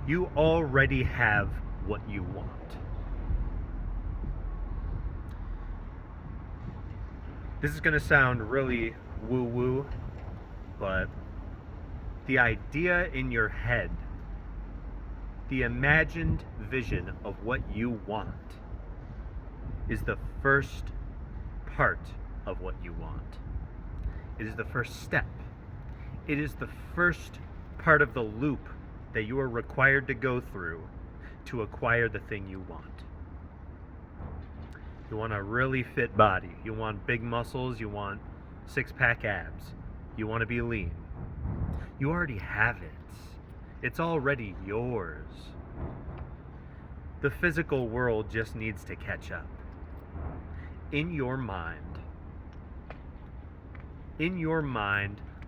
You already have what you want. This is going to sound really woo-woo, but the idea in your head, the imagined vision of what you want, is the first part of what you want. It is the first step. It is the first part of the loop that you are required to go through to acquire the thing you want. You want a really fit body. You want big muscles. You want six-pack abs. You want to be lean. You already have it. It's already yours. The physical world just needs to catch up. In your mind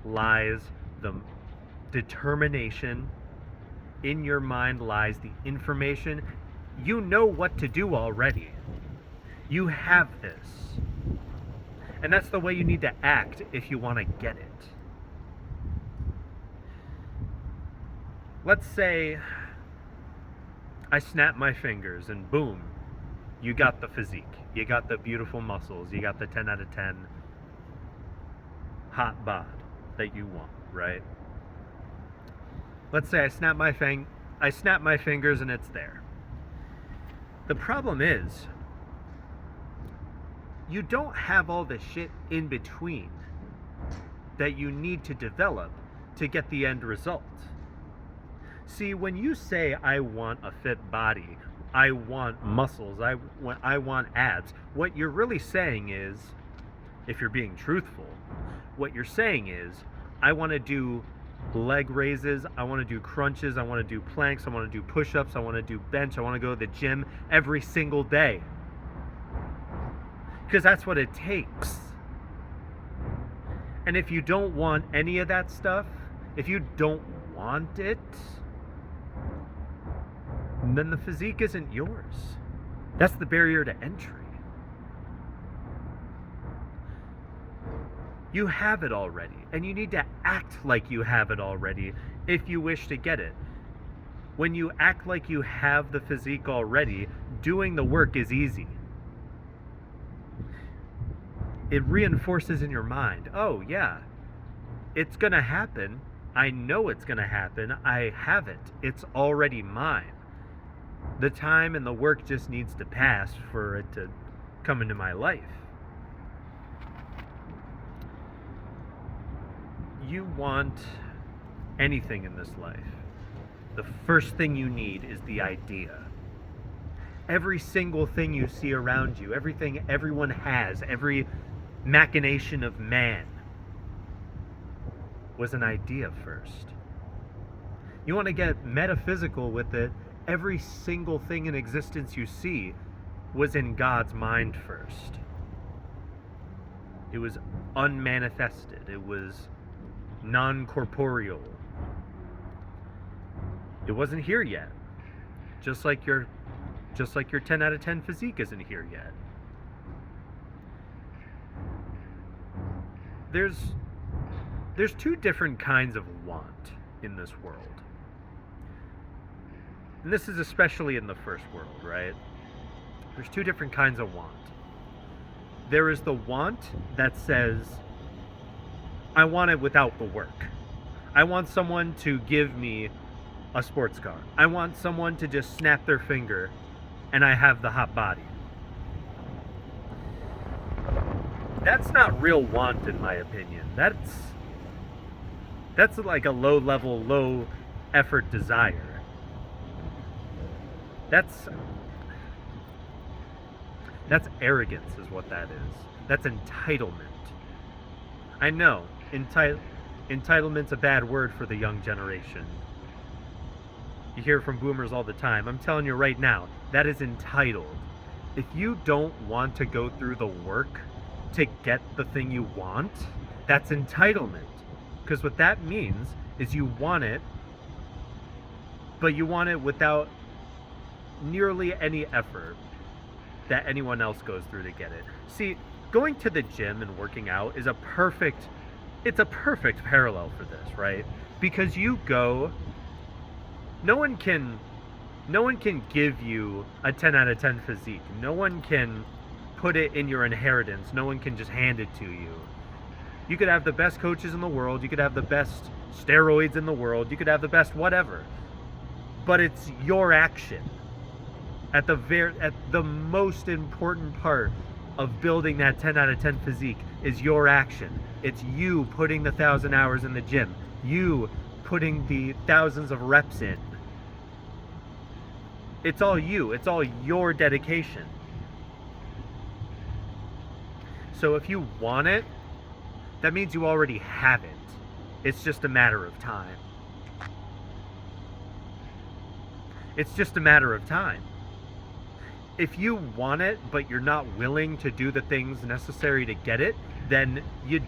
lies the determination. In your mind lies the information. You know what to do already. You have this. And that's the way you need to act if you want to get it. Let's say I snap my fingers and boom, you got the physique. You got the beautiful muscles. You got the 10 out of 10 hot bod that you want, right? Let's say I snap my fingers and it's there. The problem is, you don't have all the shit in between that you need to develop to get the end result. See, when you say, I want a fit body, I want muscles, I want abs, what you're really saying is, if you're being truthful, what you're saying is, I want to do leg raises, I want to do crunches, I want to do planks, I want to do push-ups, I want to do bench, I want to go to the gym every single day. Because that's what it takes. And if you don't want any of that stuff, if you don't want it, then the physique isn't yours. That's the barrier to entry. You have it already, and you need to act like you have it already if you wish to get it. When you act like you have the physique already, doing the work is easy. It reinforces in your mind, oh yeah, it's gonna happen. I know it's gonna happen. I have it. It's already mine. The time and the work just needs to pass for it to come into my life. You want anything in this life, the first thing you need is the idea. Every single thing you see around you, everything everyone has, every machination of man was an idea first. You want to get metaphysical with it, every single thing in existence you see was in God's mind first. It was unmanifested. It was non-corporeal. It wasn't here yet. Just like your 10 out of 10 physique isn't here yet. There's two different kinds of want in this world. And this is especially in the first world, right? There's two different kinds of want. There is the want that says, I want it without the work. I want someone to give me a sports car. I want someone to just snap their finger and I have the hot body. That's not real want, in my opinion. That's like a low-level, low-effort desire. That's arrogance is what that is. That's entitlement. I know, entitlement's a bad word for the young generation. You hear from boomers all the time. I'm telling you right now, that is entitled. If you don't want to go through the work to get the thing you want, that's entitlement. Because what that means is you want it, but you want it without nearly any effort that anyone else goes through to get it. See, going to the gym and working out is a perfect parallel for this, right? Because you go no one can give you a 10 out of 10 physique. No one can put it in your inheritance. No one can just hand it to you. You could have the best coaches in the world, you could have the best steroids in the world, you could have the best whatever. But it's your action. At the most important part of building that 10 out of 10 physique is your action. It's you putting the 1,000 hours in the gym. You putting the thousands of reps in. It's all you. It's all your dedication. So if you want it, that means you already have it. It's just a matter of time. It's just a matter of time. If you want it, but you're not willing to do the things necessary to get it, then you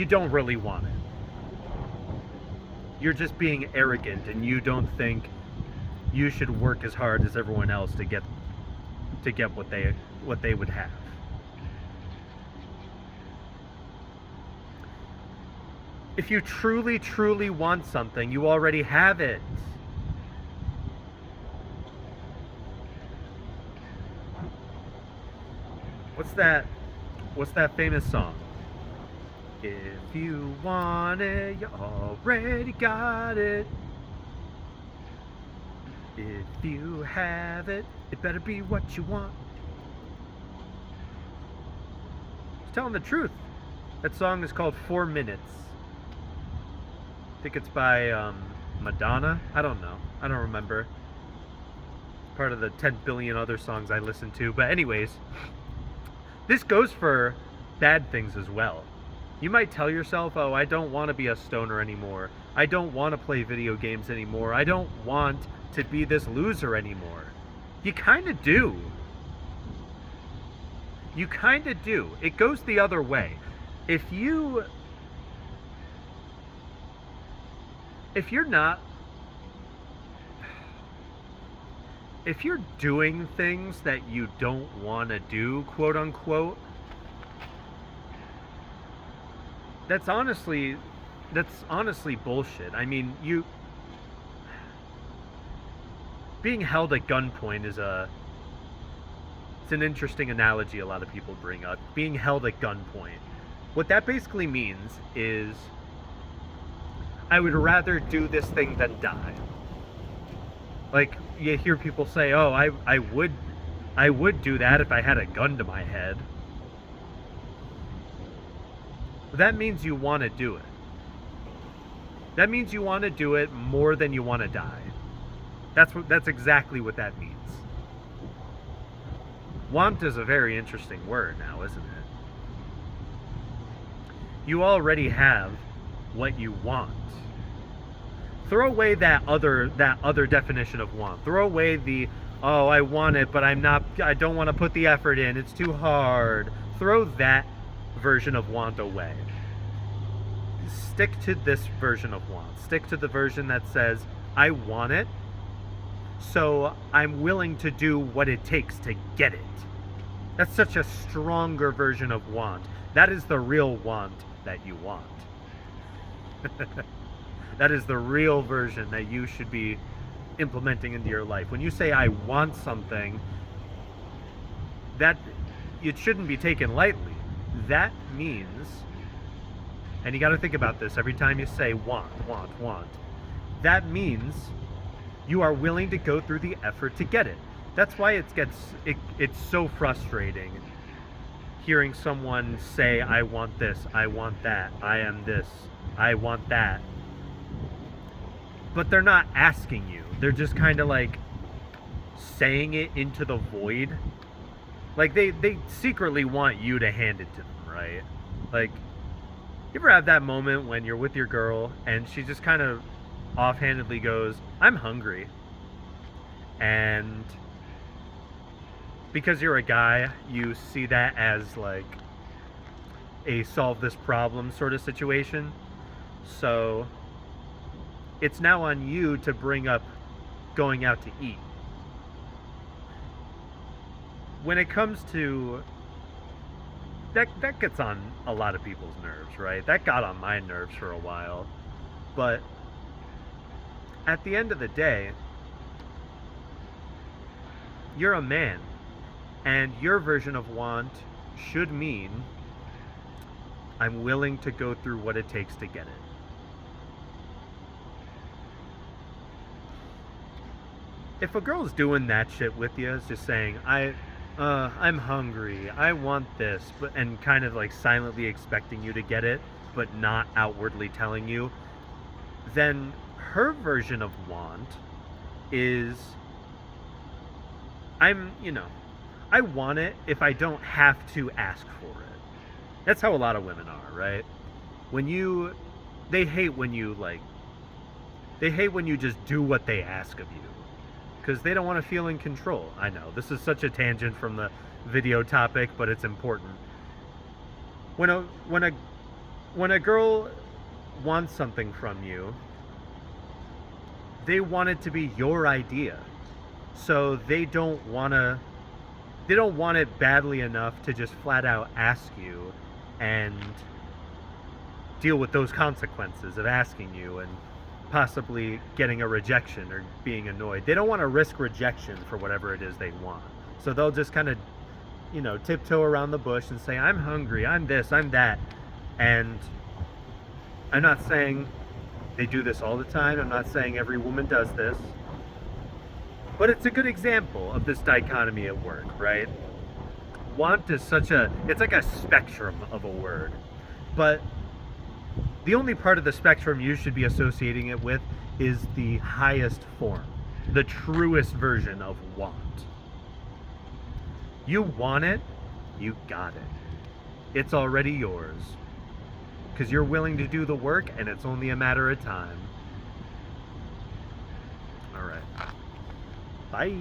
don't really want it. You're just being arrogant, and you don't think you should work as hard as everyone else to get what they would have. If you truly, truly want something, you already have it. What's that famous song? If you want it, you already got it. If you have it, it better be what you want. Just telling the truth. That song is called 4 Minutes. I think it's by Madonna. I don't know. I don't remember. Part of the 10 billion other songs I listen to. But anyways, this goes for bad things as well. You might tell yourself, oh, I don't want to be a stoner anymore. I don't want to play video games anymore. I don't want to be this loser anymore. You kind of do. You kind of do. It goes the other way. If you're doing things that you don't want to do, quote unquote, that's honestly bullshit. I mean, being held at gunpoint it's an interesting analogy a lot of people bring up. Being held at gunpoint. What that basically means is, I would rather do this thing than die. Like, you hear people say, oh, I would do that if I had a gun to my head. That means you want to do it. That means you want to do it more than you want to die. That's exactly what that means. Want is a very interesting word now, isn't it? You already have what you want. Throw away that other definition of want. Throw away the, oh, I want it, but I don't want to put the effort in. It's too hard. Throw that version of want away. Stick to this version of want. Stick to the version that says, I want it, so I'm willing to do what it takes to get it. That's such a stronger version of want. That is the real want that you want. That is the real version that you should be implementing into your life. When you say, I want something, that it shouldn't be taken lightly. That means, and you got to think about this every time you say want. That means you are willing to go through the effort to get it. That's why it's so frustrating hearing someone say, I want this, I want that, I am this, I want that. But they're not asking you. They're just kind of like saying it into the void. Like they secretly want you to hand it to them, right? Like, you ever have that moment when you're with your girl and she just kind of offhandedly goes, I'm hungry. And because you're a guy, you see that as like a solve this problem sort of situation. So it's now on you to bring up going out to eat. When it comes to that gets on a lot of people's nerves, right? That got on my nerves for a while. But at the end of the day, you're a man, and your version of want should mean I'm willing to go through what it takes to get it. If a girl's doing that shit with you, is just saying, I'm hungry, I want this, but and kind of like silently expecting you to get it, but not outwardly telling you, then her version of want is, I want it if I don't have to ask for it. That's how a lot of women are, right? They hate when you just do what they ask of you, because they don't want to feel in control. I know this is such a tangent from the video topic, but it's important. When a girl wants something from you, they want it to be your idea. So they don't want it badly enough to just flat out ask you and deal with those consequences of asking you and possibly getting a rejection or being annoyed. They don't want to risk rejection for whatever it is they want. So they'll just kind of, tiptoe around the bush and say, I'm hungry, I'm this, I'm that. And I'm not saying they do this all the time. I'm not saying every woman does this. But it's a good example of this dichotomy at work, right? Want is it's like a spectrum of a word. But the only part of the spectrum you should be associating it with is the highest form, the truest version of want. You want it, you got it. It's already yours. Because you're willing to do the work, and it's only a matter of time. All right. Bye.